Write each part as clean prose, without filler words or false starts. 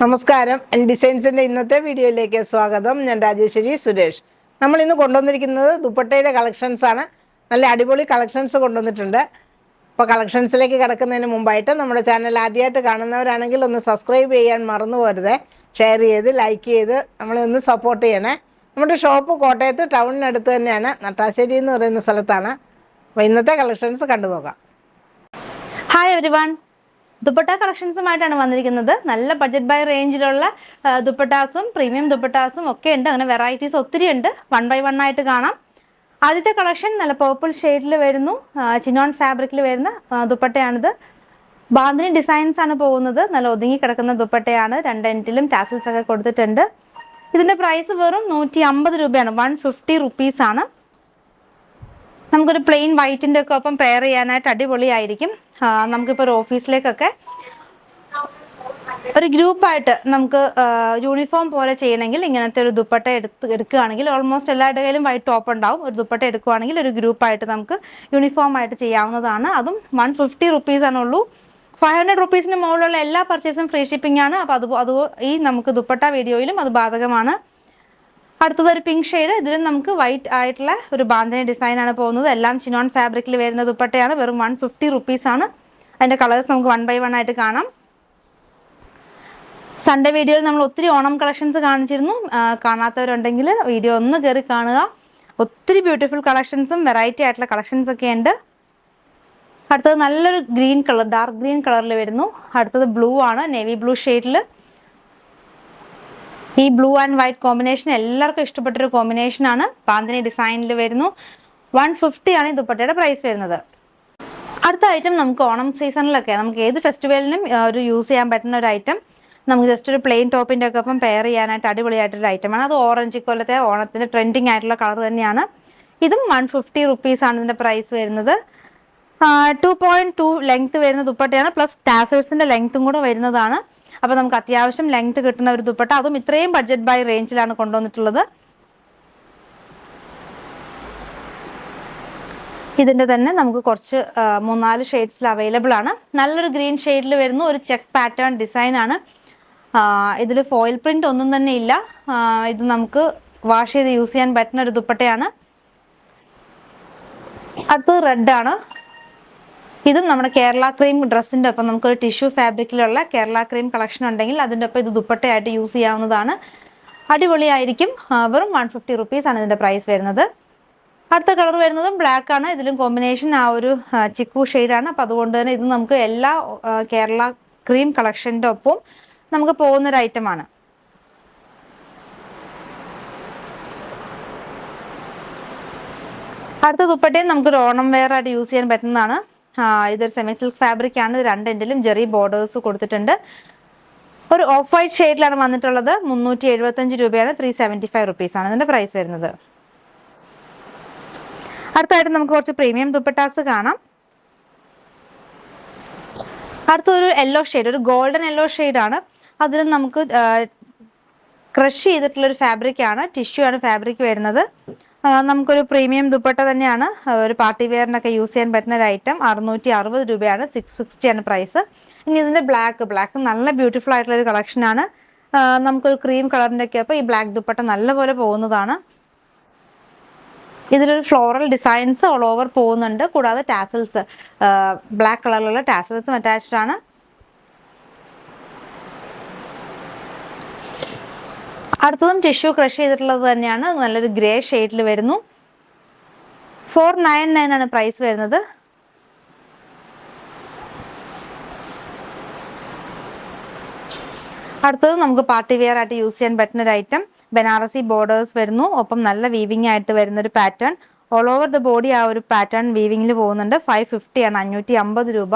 നമസ്കാരം. ഡിസൈൻസിൻ്റെ ഇന്നത്തെ വീഡിയോയിലേക്ക് സ്വാഗതം. ഞാൻ രാജേശ്വരി സുരേഷ്. നമ്മൾ ഇന്ന് കൊണ്ടുവന്നിരിക്കുന്നത് ദുപ്പട്ടയുടെ കളക്ഷൻസാണ്. നല്ല അടിപൊളി കളക്ഷൻസ് കൊണ്ടുവന്നിട്ടുണ്ട്. അപ്പോൾ കളക്ഷൻസിലേക്ക് കിടക്കുന്നതിന് മുമ്പായിട്ട് നമ്മുടെ ചാനൽ ആദ്യമായിട്ട് കാണുന്നവരാണെങ്കിൽ ഒന്ന് സബ്സ്ക്രൈബ് ചെയ്യാൻ മറന്നു പോരുത്. ഷെയർ ചെയ്ത് ലൈക്ക് ചെയ്ത് നമ്മളെ ഒന്ന് സപ്പോർട്ട് ചെയ്യണേ. നമ്മുടെ ഷോപ്പ് കോട്ടയത്ത് ടൗണിനടുത്ത് തന്നെയാണ്, നട്ടാശ്ശേരി എന്ന് പറയുന്ന സ്ഥലത്താണ്. അപ്പോൾ ഇന്നത്തെ കളക്ഷൻസ് കണ്ടു നോക്കാം. ഹായ് എവരിവൺ, ദുപ്പട്ട കളക്ഷൻസുമായിട്ടാണ് വന്നിരിക്കുന്നത്. നല്ല ബഡ്ജറ്റ് ബൈ റേഞ്ചിലുള്ള ദുപ്പട്ടാസും പ്രീമിയം ദുപ്പട്ടാസും ഒക്കെ ഉണ്ട്. അങ്ങനെ വെറൈറ്റീസ് ഒത്തിരി ഉണ്ട്. വൺ ബൈ വൺ ആയിട്ട് കാണാം. ആദ്യത്തെ കളക്ഷൻ നല്ല പേർപ്പിൾ ഷെയ്ഡിൽ വരുന്നു, ചിനോൺ ഫാബ്രിക്കിൽ വരുന്ന ദുപ്പട്ടയാണിത്. ബാന്തിനി ഡിസൈൻസ് ആണ് പോകുന്നത്. നല്ല ഒതുങ്ങി കിടക്കുന്ന ദുപ്പട്ടയാണ്. രണ്ട് എൻഡിലും ടാസൽസ് ഒക്കെ കൊടുത്തിട്ടുണ്ട്. ഇതിന്റെ പ്രൈസ് വെറും 150 രൂപയാണ്. 150 റുപ്പീസ് ആണ്. നമുക്കൊരു പ്ലെയിൻ വൈറ്റിൻ്റെ ഒക്കെ ഒപ്പം പെയർ ചെയ്യാനായിട്ട് അടിപൊളിയായിരിക്കും. നമുക്കിപ്പോൾ ഒരു ഓഫീസിലേക്കൊക്കെ ഒരു ഗ്രൂപ്പായിട്ട് നമുക്ക് യൂണിഫോം പോലെ ചെയ്യണമെങ്കിൽ ഇങ്ങനത്തെ ഒരു ദുപ്പട്ട എടുക്കുകയാണെങ്കിൽ ഓൾമോസ്റ്റ് എല്ലാവരുടെ കയ്യിലും വൈറ്റ് ടോപ്പ് ഉണ്ടാവും. ഒരു ദുപ്പട്ട എടുക്കുകയാണെങ്കിൽ ഒരു ഗ്രൂപ്പായിട്ട് നമുക്ക് യൂണിഫോം ആയിട്ട് ചെയ്യാവുന്നതാണ്. അതും 150 റുപ്പീസാണുള്ളൂ. 500 റുപ്പീസിന് മുകളിലുള്ള എല്ലാ പർച്ചേസും ഫ്രീ ഷിപ്പിംഗ് ആണ്. അപ്പോൾ അത് ഈ നമുക്ക് ദുപ്പട്ട വീഡിയോയിലും അത് ബാധകമാണ്. അടുത്തത് ഒരു പിങ്ക് ഷെയ്ഡ്. ഇതിലും നമുക്ക് വൈറ്റ് ആയിട്ടുള്ള ഒരു ബാന്തിനി ഡിസൈൻ ആണ് പോകുന്നത്. എല്ലാം ചിനോൺ ഫാബ്രിക്കിൽ വരുന്ന ദുപ്പട്ടയാണ്. വെറും 150 റുപ്പീസ് ആണ്. അതിന്റെ കളേഴ്സ് നമുക്ക് വൺ ബൈ വൺ ആയിട്ട് കാണാം. സൺഡേ വീഡിയോയിൽ നമ്മൾ ഒത്തിരി ഓണം കളക്ഷൻസ് കാണിച്ചിരുന്നു. കാണാത്തവരുണ്ടെങ്കിൽ വീഡിയോ ഒന്ന് കയറി കാണുക. ഒത്തിരി ബ്യൂട്ടിഫുൾ കളക്ഷൻസും വെറൈറ്റി ആയിട്ടുള്ള കളക്ഷൻസ് ഒക്കെ ഉണ്ട്. അടുത്തത് നല്ലൊരു ഗ്രീൻ കളർ, ഡാർക്ക് ഗ്രീൻ കളറിൽ വരുന്നു. അടുത്തത് ബ്ലൂ ആണ്, നേവി ബ്ലൂ ഷെയ്ഡിൽ. ഈ ബ്ലൂ ആൻഡ് വൈറ്റ് കോമ്പിനേഷൻ എല്ലാവർക്കും ഇഷ്ടപ്പെട്ടൊരു കോമ്പിനേഷൻ ആണ്. ബാന്തിനി ഡിസൈനിൽ വരുന്നു. 150 ആണ് ഈ ദുപ്പട്ടയുടെ പ്രൈസ് വരുന്നത്. അടുത്ത ഐറ്റം നമുക്ക് ഓണം സീസണിലൊക്കെ നമുക്ക് ഏത് ഫെസ്റ്റിവലിനും ഒരു യൂസ് ചെയ്യാൻ പറ്റുന്ന ഒരു ഐറ്റം. നമുക്ക് ജസ്റ്റ് ഒരു പ്ലെയിൻ ടോപ്പിൻ്റെ ഒക്കെ ഒപ്പം പെയർ ചെയ്യാനായിട്ട് അടിപൊളിയായിട്ടൊരു ഐറ്റമാണ്. അത് ഓറഞ്ച് കൊല്ലത്തെ ഓണത്തിൻ്റെ ട്രെൻഡിങ് ആയിട്ടുള്ള കളർ തന്നെയാണ്. ഇതും 150 റുപ്പീസ് ആണ് ഇതിൻ്റെ പ്രൈസ് വരുന്നത്. 2.2 ലെങ്ത് വരുന്ന ദുപ്പട്ടയാണ്. പ്ലസ് ടാസൽസിൻ്റെ ലെങ്ത്തും കൂടെ വരുന്നതാണ്. അപ്പോൾ നമുക്ക് അത്യാവശ്യം ലെങ്ത് കിട്ടുന്ന ഒരു ദുപ്പട്ട, അതും ഇത്രയും ബഡ്ജറ്റ് ബൈ റേഞ്ചിലാണ് കൊണ്ടുവന്നിട്ടുള്ളത്. ഇതിൻ്റെ തന്നെ നമുക്ക് കുറച്ച് 3-4 ഷെയ്ഡ്സിൽ അവൈലബിൾ ആണ്. നല്ലൊരു ഗ്രീൻ ഷെയ്ഡിൽ വരുന്നു. ഒരു ചെക്ക് പാറ്റേൺ ഡിസൈൻ ആണ്. ഇതിൽ ഫോയിൽ പ്രിന്റ് ഒന്നും തന്നെ ഇല്ല. ഇത് നമുക്ക് വാഷ് ചെയ്ത് യൂസ് ചെയ്യാൻ പറ്റുന്ന ഒരു ദുപ്പട്ടയാണ്. അടുത്തത് റെഡ് ആണ്. ഇതും നമ്മുടെ കേരള ക്രീം ഡ്രസ്സിൻ്റെ ഒപ്പം നമുക്കൊരു ടിഷ്യൂ ഫാബ്രിക്കിലുള്ള കേരള ക്രീം കളക്ഷൻ ഉണ്ടെങ്കിൽ അതിൻ്റെ ഒപ്പം ഇത് ദുപ്പട്ടയായിട്ട് യൂസ് ചെയ്യാവുന്നതാണ്. അടിപൊളിയായിരിക്കും. വെറും 150 റുപ്പീസ് ആണ് ഇതിൻ്റെ പ്രൈസ് വരുന്നത്. അടുത്ത കളർ വരുന്നതും ബ്ലാക്ക് ആണ്. ഇതിലും കോമ്പിനേഷൻ ആ ഒരു ചിക്കു ഷെയ്ഡാണ്. അപ്പം അതുകൊണ്ട് തന്നെ ഇത് നമുക്ക് എല്ലാ കേരള ക്രീം കളക്ഷൻ്റെ ഒപ്പം നമുക്ക് പോകുന്നൊരു ഐറ്റമാണ്. അടുത്ത ദുപ്പട്ടയും നമുക്കൊരു ഓണം വെയർ ആയിട്ട് യൂസ് ചെയ്യാൻ പറ്റുന്നതാണ്. ഇതൊരു സെമി സിൽക്ക് ഫാബ്രിക് ആണ്. രണ്ട് എൻഡിലും ജെറി ബോർഡേഴ്സ് കൊടുത്തിട്ടുണ്ട്. ഒരു ഓഫ് വൈറ്റ് ഷെയ്ഡിലാണ് വന്നിട്ടുള്ളത്. 375 രൂപയാണ്. 375 റുപ്പീസ് ആണ് ഇതിന്റെ പ്രൈസ് വരുന്നത്. അടുത്തായിട്ട് നമുക്ക് കുറച്ച് പ്രീമിയം ദുപ്പട്ടാസ് കാണാം. അടുത്തൊരു യെല്ലോ ഷെയ്ഡ്, ഒരു ഗോൾഡൻ യെല്ലോ ഷെയ്ഡാണ്. അതിൽ നമുക്ക് ക്രഷ് ചെയ്തിട്ടുള്ളൊരു ഫാബ്രിക് ആണ്. ടിഷ്യൂ ആണ് ഫാബ്രിക് വരുന്നത്. നമുക്കൊരു പ്രീമിയം ദുപ്പട്ട തന്നെയാണ്. ഒരു പാർട്ടി വെയറിനൊക്കെ യൂസ് ചെയ്യാൻ പറ്റുന്ന ഒരു ഐറ്റം. 660 രൂപയാണ്. 660 ആണ് പ്രൈസ്. ഇനി ഇതിൻ്റെ ബ്ലാക്ക് നല്ല ബ്യൂട്ടിഫുൾ ആയിട്ടുള്ള ഒരു കളക്ഷനാണ്. നമുക്കൊരു ക്രീം കളറിൻ്റെ ഒക്കെ അപ്പോൾ ഈ ബ്ലാക്ക് ദുപ്പട്ട നല്ലപോലെ പോകുന്നതാണ്. ഇതിലൊരു ഫ്ലോറൽ ഡിസൈൻസ് ഓൾ ഓവർ പോകുന്നുണ്ട്. കൂടാതെ ടാസൽസ്, ബ്ലാക്ക് കളറിലുള്ള ടാസൽസും അറ്റാച്ച്ഡ് ആണ്. അടുത്തതും ടിഷ്യൂ ക്രഷ് ചെയ്തിട്ടുള്ളത് തന്നെയാണ്. നല്ലൊരു ഗ്രേ ഷെയ്ഡിൽ വരുന്നു. 499 ആണ് പ്രൈസ് വരുന്നത്. അടുത്തത് നമുക്ക് പാർട്ടി വെയർ ആയിട്ട് യൂസ് ചെയ്യാൻ പറ്റുന്ന ഒരു ഐറ്റം. ബനാറസി ബോർഡേഴ്സ് വരുന്നു. ഒപ്പം നല്ല വീവിംഗ് ആയിട്ട് വരുന്ന ഒരു pattern. All over the body ആ ഒരു പാറ്റേൺ വീവിംഗിൽ പോകുന്നുണ്ട്. 550 ആണ്. 550 രൂപ.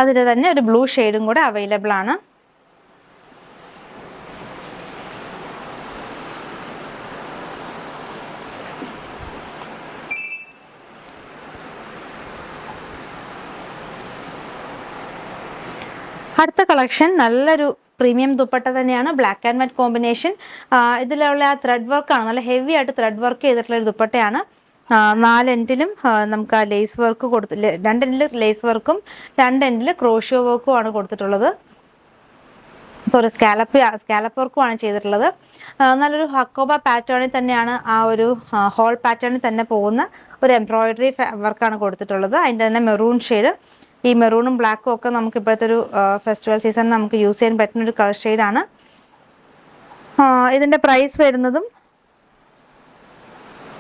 അതിൽ തന്നെ ഒരു ബ്ലൂ ഷെയ്ഡും കൂടെ അവൈലബിൾ ആണ്. അടുത്ത കളക്ഷൻ നല്ലൊരു പ്രീമിയം ദുപ്പട്ട തന്നെയാണ്. Black and white combination. ഇതിലുള്ള ആ ത്രെഡ് വർക്കാണ്. നല്ല ഹെവി ആയിട്ട് ത്രെഡ് വർക്ക് ചെയ്തിട്ടുള്ള ഒരു ദുപ്പട്ടയാണ്. 4 എൻഡിലും നമുക്ക് ആ ലേസ് വർക്ക് കൊടുത്ത് 2 എൻഡിൽ ലേസ് വർക്കും 2 എൻഡിൽ ക്രോഷ്യോ വർക്കും ആണ് കൊടുത്തിട്ടുള്ളത്. സോറി, സ്കാലപ്പ് വർക്കും ആണ് ചെയ്തിട്ടുള്ളത്. നല്ലൊരു ഹക്കോബ പാറ്റേണിൽ തന്നെയാണ് ആ ഒരു ഹോൾ പാറ്റേണിൽ തന്നെ പോകുന്ന ഒരു എംബ്രോയിഡറി വർക്കാണ് കൊടുത്തിട്ടുള്ളത്. അതിൻ്റെ തന്നെ മെറൂൺ ഷെയ്ഡ്, ഈ മെറൂണും ബ്ലാക്കും ഒക്കെ നമുക്ക് ഇപ്പോഴത്തെ ഒരു ഫെസ്റ്റിവൽ സീസണിൽ നമുക്ക് യൂസ് ചെയ്യാൻ പറ്റുന്ന ഒരു കളർ ഷെയ്ഡാണ്. ഇതിൻ്റെ പ്രൈസ് വരുന്നതും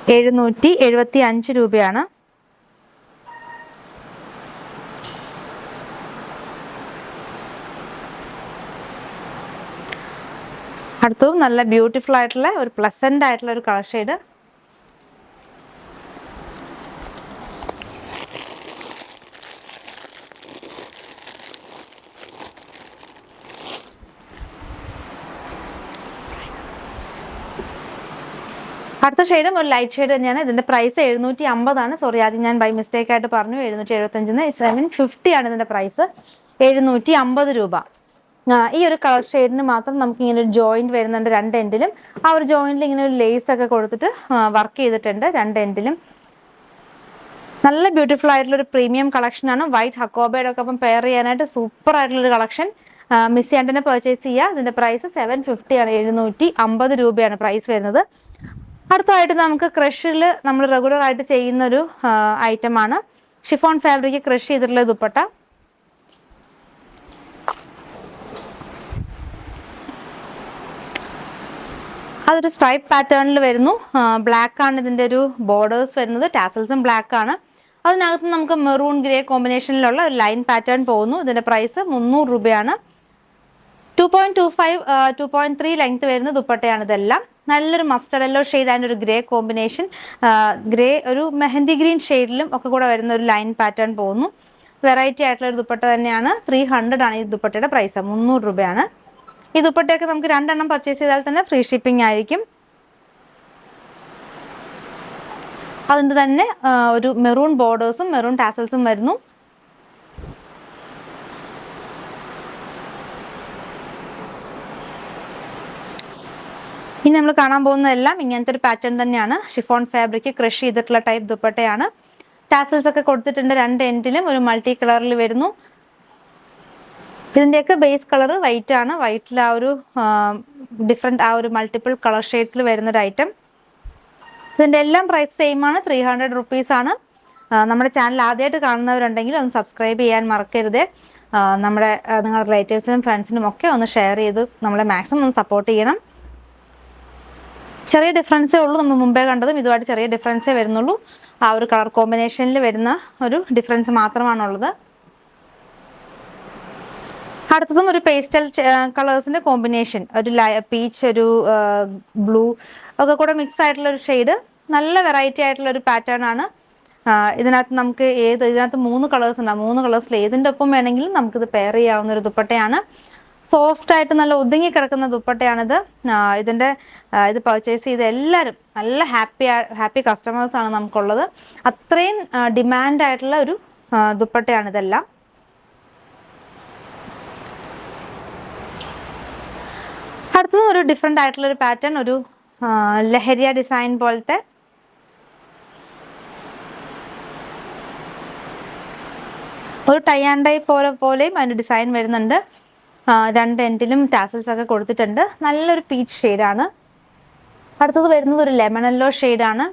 775 രൂപയാണ്. അടുത്തതും നല്ല ബ്യൂട്ടിഫുൾ ആയിട്ടുള്ള ഒരു പ്ലസന്റ് ആയിട്ടുള്ള ഒരു കളർ ഷെയ്ഡ്. അടുത്ത ഷെയ്ഡും ഒരു ലൈറ്റ് ഷെയ്ഡ് തന്നെയാണ്. ഇതിന്റെ പ്രൈസ് 750 സോറി, ആദ്യം ഞാൻ ബൈ മിസ്റ്റേക്ക് ആയിട്ട് പറഞ്ഞു 775. 750 ആണ് ഇതിന്റെ പ്രൈസ്. 750 രൂപ. ഈ ഒരു കളർ ഷെയ്ഡിന് മാത്രം നമുക്ക് ഇങ്ങനെ ഒരു ജോയിന്റ് വരുന്നുണ്ട് 2 എൻഡിലും. ആ ഒരു ജോയിന്റിൽ ഇങ്ങനെ ഒരു ലേസ് ഒക്കെ കൊടുത്തിട്ട് വർക്ക് ചെയ്തിട്ടുണ്ട് 2 എൻഡിലും. നല്ല ബ്യൂട്ടിഫുൾ ആയിട്ടുള്ള ഒരു പ്രീമിയം കളക്ഷനാണ്. വൈറ്റ് ഹക്കോബയുടെ ഒക്കെ ഒപ്പം പെയർ ചെയ്യാനായിട്ട് സൂപ്പർ ആയിട്ടുള്ള ഒരു കളക്ഷൻ. മിസ് ചെയ്യാണ്ട് തന്നെ പർച്ചേസ് ചെയ്യുക. ഇതിന്റെ പ്രൈസ് 750 ആണ്. 750 രൂപയാണ് പ്രൈസ് വരുന്നത്. അടുത്തതായിട്ട് നമുക്ക് ക്രഷിൽ നമ്മൾ റെഗുലർ ആയിട്ട് ചെയ്യുന്ന ഒരു ഐറ്റമാണ് ഷിഫോൺ ഫാബ്രിക് ക്രഷ് ചെയ്തിട്ടുള്ള ദുപ്പട്ട. അതൊരു സ്ട്രൈപ്പ് പാറ്റേണിൽ വരുന്നു. ബ്ലാക്ക് ആണ് ഇതിൻ്റെ ഒരു ബോർഡേഴ്സ് വരുന്നത്. ടാസൽസും ബ്ലാക്ക് ആണ്. അതിനകത്ത് നമുക്ക് മെറൂൺ ഗ്രേ കോമ്പിനേഷനിലുള്ള ഒരു ലൈൻ പാറ്റേൺ പോകുന്നു. ഇതിന്റെ പ്രൈസ് 300 രൂപയാണ്. 2.25 2.3 ലെങ്ത് വരുന്ന ദുപ്പട്ടയാണ് ഇതെല്ലാം. നല്ലൊരു മസ്റ്റർഡ് യെല്ലോ ഷെയ്ഡ് ആൻഡ് ഒരു ഗ്രേ കോമ്പിനേഷൻ, ഗ്രേ ഒരു മെഹന്തി ഗ്രീൻ ഷെയ്ഡിലും ഒക്കെ കൂടെ വരുന്ന ഒരു ലൈൻ പാറ്റേൺ പോകുന്നു. വെറൈറ്റി ആയിട്ടുള്ള ഒരു ദുപ്പട്ട തന്നെയാണ്. 300 ആണ് ഈ ദുപ്പട്ടയുടെ പ്രൈസ്. 300 രൂപയാണ്. ഈ ദുപ്പട്ടയൊക്കെ നമുക്ക് 2 എണ്ണം പർച്ചേസ് ചെയ്താൽ തന്നെ ഫ്രീ ഷിപ്പിംഗ് ആയിരിക്കും. അതിൻ്റെ തന്നെ ഒരു മെറൂൺ ബോർഡേഴ്സും മെറൂൺ ടാസൽസും വരുന്നു. ഇനി നമ്മൾ കാണാൻ പോകുന്നതെല്ലാം ഇങ്ങനത്തെ ഒരു പാറ്റേൺ തന്നെയാണ്. ഷിഫോൺ ഫാബ്രിക് ക്രഷ് ചെയ്തിട്ടുള്ള ടൈപ്പ് ദുപ്പട്ടയാണ്. ടാസൽസ് ഒക്കെ കൊടുത്തിട്ടുണ്ട് 2 എൻഡിലും. ഒരു മൾട്ടി കളറിൽ വരുന്നു. ഇതിൻ്റെയൊക്കെ ബേസ് കളർ വൈറ്റ് ആണ്. വൈറ്റിൽ ആ ഒരു ഡിഫറെൻറ്റ് ആ ഒരു മൾട്ടിപ്പിൾ കളർ ഷെയ്ഡ്സിൽ വരുന്നൊരു ഐറ്റം. ഇതിൻ്റെ എല്ലാം പ്രൈസ് സെയിം ആണ്. 300 റുപ്പീസ് ആണ്. നമ്മുടെ ചാനൽ ആദ്യമായിട്ട് കാണുന്നവരുണ്ടെങ്കിൽ ഒന്ന് സബ്സ്ക്രൈബ് ചെയ്യാൻ മറക്കരുത്. നിങ്ങളുടെ റിലേറ്റീവ്സിനും ഫ്രണ്ട്സിനും ഒക്കെ ഒന്ന് ഷെയർ ചെയ്ത് നമ്മളെ മാക്സിമം ഒന്ന് സപ്പോർട്ട് ചെയ്യണം. ചെറിയ ഡിഫറൻസേ ഉള്ളൂ. നമ്മൾ മുമ്പേ കണ്ടതും ഇതുമായിട്ട് ചെറിയ ഡിഫറൻസേ വരുന്നുള്ളൂ. ആ ഒരു കളർ കോമ്പിനേഷനിൽ വരുന്ന ഒരു ഡിഫറൻസ് മാത്രമാണുള്ളത്. അടുത്തതും ഒരു പേസ്റ്റൽ കളേഴ്സിന്റെ കോമ്പിനേഷൻ, ഒരു പീച്ച്, ഒരു ബ്ലൂ ഒക്കെ കൂടെ മിക്സ് ആയിട്ടുള്ള ഒരു ഷെയ്ഡ്. നല്ല വെറൈറ്റി ആയിട്ടുള്ള ഒരു പാറ്റേൺ ആണ്. ഇതിനകത്ത് നമുക്ക് ഇതിനകത്ത് 3 കളേഴ്സ് ഉണ്ടാകും. 3 കളേഴ്സിൽ ഏതിൻ്റെ ഒപ്പം വേണമെങ്കിലും നമുക്കിത് പെയർ ചെയ്യാവുന്ന ഒരു ദുപ്പട്ടയാണ്. സോഫ്റ്റ് ആയിട്ട് നല്ല ഒതുങ്ങി കിടക്കുന്ന ദുപ്പട്ടയാണിത്. ഇത് പർച്ചേസ് ചെയ്ത് എല്ലാവരും നല്ല ഹാപ്പി കസ്റ്റമേഴ്സാണ് നമുക്കുള്ളത്. അത്രയും ഡിമാൻഡ് ആയിട്ടുള്ള ഒരു ദുപ്പട്ടയാണിതെല്ലാം. അടുത്തതും ഒരു ഡിഫറെൻ്റ് ആയിട്ടുള്ള ഒരു പാറ്റേൺ, ഒരു ലഹരിയ ഡിസൈൻ പോലത്തെ ഒരു ടൈ ആൻഡ് ഡൈ പോലെയും അതിൻ്റെ ഡിസൈൻ വരുന്നുണ്ട്. 2 എൻഡിലും ടാസൽസ് ഒക്കെ കൊടുത്തിട്ടുണ്ട്. നല്ലൊരു പീച്ച് ഷെയ്ഡാണ്. അടുത്തത് വരുന്നത് ഒരു ലെമൺ യെല്ലോ ഷെയ്ഡാണ്.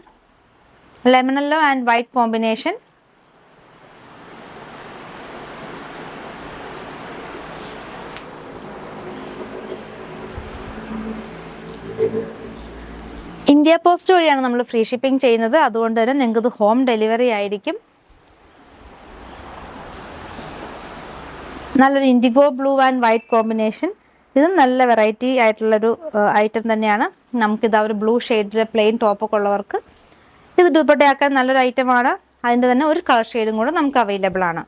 Lemon yellow and white combination. India post വഴിയാണ് നമ്മൾ ഫ്രീ ഷിപ്പിംഗ് ചെയ്യുന്നത്. അതുകൊണ്ട് തന്നെ നിങ്ങൾക്ക് ഹോം ഡെലിവറി ആയിരിക്കും. നല്ലൊരു IndiGo blue and white combination. ഇതും നല്ല വെറൈറ്റി ആയിട്ടുള്ളൊരു ഐറ്റം തന്നെയാണ്. നമുക്കിത് ഒരു ബ്ലൂ ഷെയ്ഡിലെ പ്ലെയിൻ ടോപ്പൊക്കെ ഉള്ളവർക്ക് ഇത് ദുപ്പട്ടയാക്കാൻ നല്ലൊരു ഐറ്റമാണ്. അതിൻ്റെ തന്നെ ഒരു കളർ ഷെയ്ഡും കൂടെ നമുക്ക് അവൈലബിൾ ആണ്.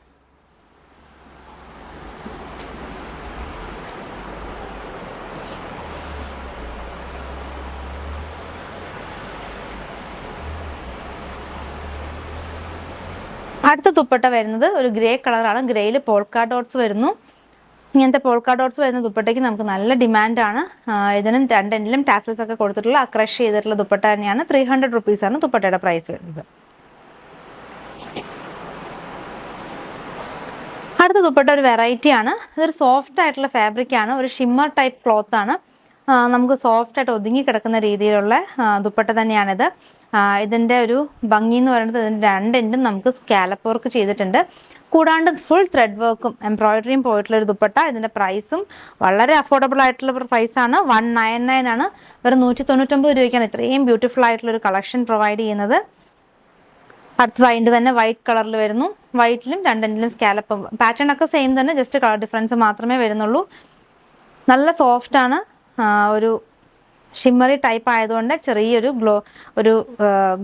അടുത്ത ദുപ്പട്ട വരുന്നത് ഒരു ഗ്രേ കളറാണ്. ഗ്രേയിൽ പോൾക്ക ഡോട്ട്സ് വരുന്നു. ഇങ്ങനത്തെ പോൾക്ക ഡോട്ട്സ് വരുന്ന ദുപ്പട്ടയ്ക്ക് നമുക്ക് നല്ല ഡിമാൻഡാണ്. ഇതിനും 2 എൻഡിലും ടാസൽസ് ഒക്കെ കൊടുത്തിട്ടുള്ള ക്രഷ് ചെയ്തിട്ടുള്ള ദുപ്പട്ട തന്നെയാണ്. 300 റുപ്പീസാണ് ദുപ്പട്ടയുടെ പ്രൈസ് വരുന്നത്. അടുത്ത ദുപ്പട്ട ഒരു വെറൈറ്റി ആണ്. ഇതൊരു സോഫ്റ്റ് ആയിട്ടുള്ള ഫാബ്രിക് ആണ്, ഒരു ഷിമ്മർ ടൈപ്പ് ക്ലോത്ത് ആണ്. നമുക്ക് സോഫ്റ്റ് ആയിട്ട് ഒതുങ്ങി കിടക്കുന്ന രീതിയിലുള്ള ദുപ്പട്ട തന്നെയാണിത്. ഇതിന്റെ ഒരു ഭംഗി എന്ന് പറയുന്നത് ഇതിന്റെ രണ്ടെൻഡും നമുക്ക് സ്കാലപ്പ് വർക്ക് ചെയ്തിട്ടുണ്ട്. കൂടാണ്ട് ഫുൾ ത്രെഡ് വർക്കും എംബ്രോയിഡറിയും പോയിട്ടുള്ള ഒരു ദുപ്പട്ട. ഇതിന്റെ പ്രൈസും വളരെ അഫോർഡബിൾ ആയിട്ടുള്ള പ്രൈസാണ്. 199 ആണ്. വെറും 199 രൂപയ്ക്കാണ് ഇത്രയും ബ്യൂട്ടിഫുൾ ആയിട്ടുള്ള ഒരു കളക്ഷൻ പ്രൊവൈഡ് ചെയ്യുന്നത്. അടുത്തത് അതിൻ്റെ തന്നെ വൈറ്റ് കളറിൽ വരുന്നു. വൈറ്റിലും രണ്ടെൻഡിലും സ്കാലപ്പ്. പാറ്റേൺ ഒക്കെ സെയിം തന്നെ, ജസ്റ്റ് കളർ ഡിഫറൻസ് മാത്രമേ വരുന്നുള്ളൂ. നല്ല സോഫ്റ്റ് ആണ്. ഒരു ഷിമ്മറി ടൈപ്പ് ആയതുകൊണ്ട് ചെറിയൊരു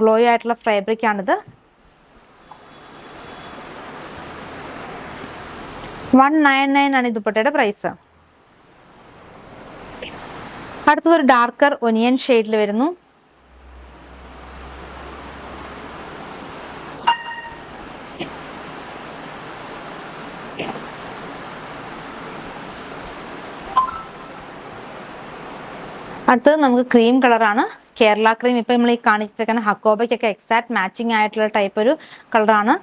ഗ്ലോയി ആയിട്ടുള്ള ഫാബ്രിക് ആണിത്. 199 ആണ് ഈ ദുപ്പട്ടയുടെ പ്രൈസ്. അടുത്തത് ഒരു ഡാർക്കർ ഒനിയൻ ഷെയ്ഡിൽ വരുന്നു. അടുത്തത് നമുക്ക് ക്രീം കളറാണ്. കേരള ക്രീം. ഇപ്പം നമ്മൾ ഈ കാണിച്ചിരിക്കുന്ന ഹക്കോബയ്ക്കൊക്കെ എക്സാക്ട് മാച്ചിങ് ആയിട്ടുള്ള ടൈപ്പ് ഒരു കളറാണ്.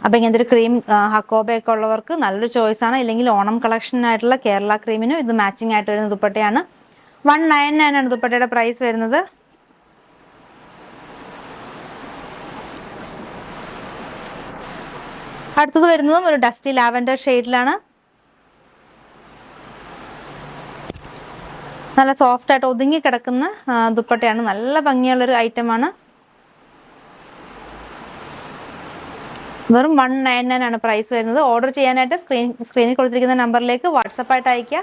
അപ്പം ഇങ്ങനത്തെ ഒരു ക്രീം ഹക്കോബയൊക്കെ ഉള്ളവർക്ക് നല്ലൊരു ചോയ്സ് ആണ്. ഇല്ലെങ്കിൽ ഓണം കളക്ഷനായിട്ടുള്ള കേരള ക്രീമിനും ഇത് മാച്ചിങ് ആയിട്ട് വരുന്ന ദുപ്പട്ടയാണ്. 199 ആണ് ദുപ്പട്ടയുടെ പ്രൈസ് വരുന്നത്. അടുത്തത് വരുന്നതും ഒരു ഡസ്റ്റി ലാവൻഡർ ഷെയ്ഡിലാണ്. നല്ല സോഫ്റ്റ് ആയിട്ട് ഒതുങ്ങി കിടക്കുന്ന ദുപ്പട്ടയാണ്. നല്ല ഭംഗിയുള്ളൊരു ഐറ്റമാണ്. വെറും 199 ആണ് പ്രൈസ് വരുന്നത്. ഓർഡർ ചെയ്യാനായിട്ട് സ്ക്രീനിൽ കൊടുത്തിരിക്കുന്ന നമ്പറിലേക്ക് വാട്സപ്പായിട്ട് അയക്കുക.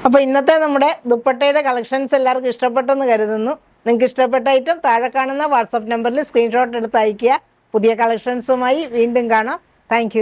അപ്പോൾ ഇന്നത്തെ നമ്മുടെ ദുപ്പട്ടയുടെ കളക്ഷൻസ് എല്ലാവർക്കും ഇഷ്ടപ്പെട്ടെന്ന് കരുതുന്നു. നിങ്ങൾക്ക് ഇഷ്ടപ്പെട്ട ഐറ്റം താഴെ കാണുന്ന വാട്സപ്പ് നമ്പറിൽ സ്ക്രീൻഷോട്ട് എടുത്ത് അയക്കുക. പുതിയ കളക്ഷൻസുമായി വീണ്ടും കാണാം. താങ്ക്